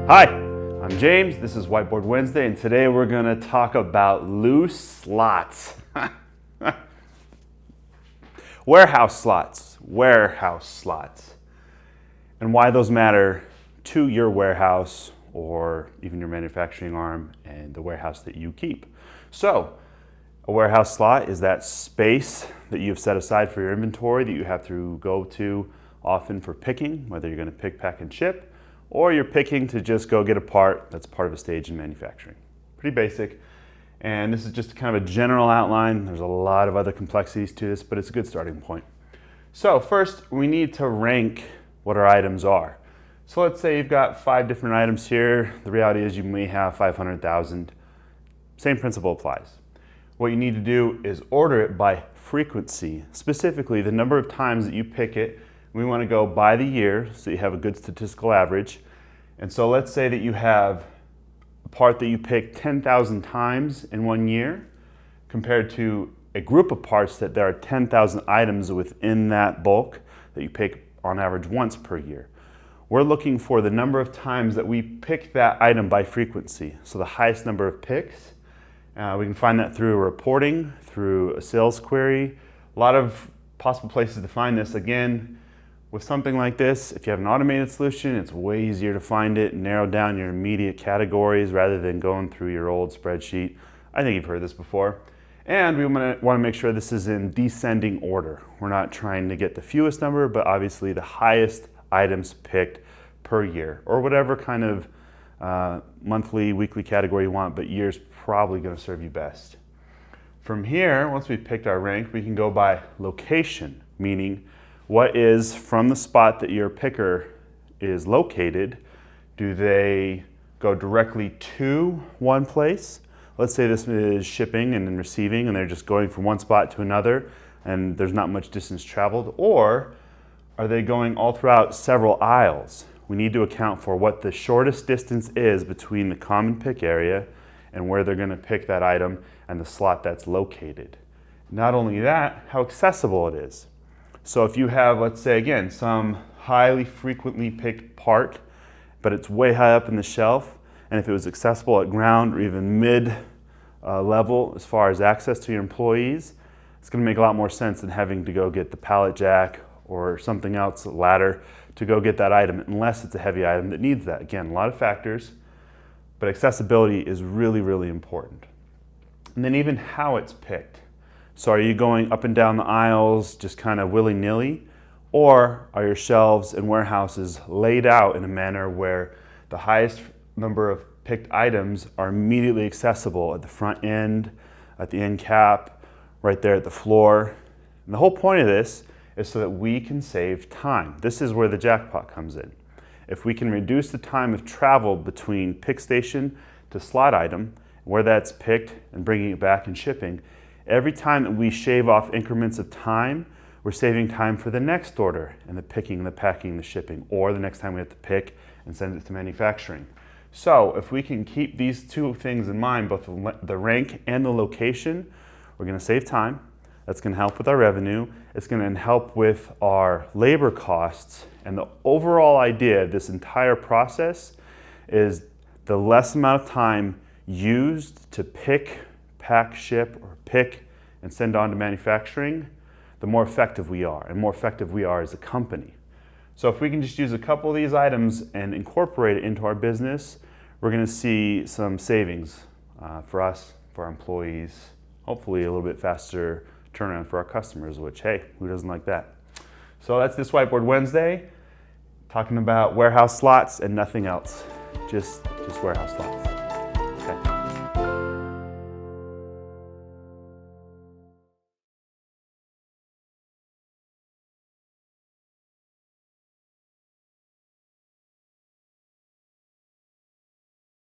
Hi, I'm James. This is Whiteboard Wednesday, and today we're going to talk about loose slots. Warehouse slots, and why those matter to your warehouse or even your manufacturing arm and the warehouse that you keep. So, a warehouse slot is that space that you've set aside for your inventory that you have to go to often for picking, whether you're going to pick, pack, and ship, or you're picking to just go get a part that's part of a stage in manufacturing. Pretty basic. And this is just kind of a general outline. There's a lot of other complexities to this, but it's a good starting point. So first, we need to rank what our items are. So let's say you've got 5 different items here. The reality is you may have 500,000. Same principle applies. What you need to do is order it by frequency, specifically the number of times that you pick it. We want to go by the year so you have a good statistical average. And so let's say that you have a part that you pick 10,000 times in 1 year compared to a group of parts that there are 10,000 items within that bulk that you pick on average once per year. We're looking for the number of times that we pick that item by frequency. So the highest number of picks. We can find that through reporting, through a sales query. A lot of possible places to find this. Again, with something like this, if you have an automated solution, it's way easier to find it and narrow down your immediate categories rather than going through your old spreadsheet. I think you've heard this before. And we want to make sure this is in descending order. We're not trying to get the fewest number, but obviously the highest items picked per year, or whatever kind of monthly, weekly category you want, but year's probably going to serve you best. From here, once we've picked our rank, we can go by location, meaning what is from the spot that your picker is located. Do they go directly to one place? Let's say this is shipping and then receiving and they're just going from one spot to another and there's not much distance traveled, or are they going all throughout several aisles? We need to account for what the shortest distance is between the common pick area and where they're going to pick that item and the slot that's located. Not only that, how accessible it is. So if you have, let's say again, some highly frequently picked part, but it's way high up in the shelf, and if it was accessible at ground or even mid level as far as access to your employees, it's going to make a lot more sense than having to go get the pallet jack or something else, a ladder, to go get that item, unless it's a heavy item that needs that. Again, a lot of factors, but accessibility is really, really important. And then even how it's picked. So are you going up and down the aisles just kind of willy-nilly, or are your shelves and warehouses laid out in a manner where the highest number of picked items are immediately accessible at the front end, at the end cap, right there at the floor? And the whole point of this is so that we can save time. This is where the jackpot comes in. If we can reduce the time of travel between pick station to slot item, where that's picked and bringing it back and shipping, every time that we shave off increments of time, we're saving time for the next order and the picking, the packing, the shipping, or the next time we have to pick and send it to manufacturing. So if we can keep these two things in mind, both the rank and the location, we're going to save time. That's going to help with our revenue. It's going to help with our labor costs. And the overall idea of this entire process is the less amount of time used to pick, pack, ship, or pick and send on to manufacturing, the more effective we are, and more effective we are as a company. So if we can just use a couple of these items and incorporate it into our business, we're going to see some savings for us, for our employees, hopefully a little bit faster turnaround for our customers, which, hey, who doesn't like that? So that's this Whiteboard Wednesday, talking about warehouse slots and nothing else, just warehouse slots.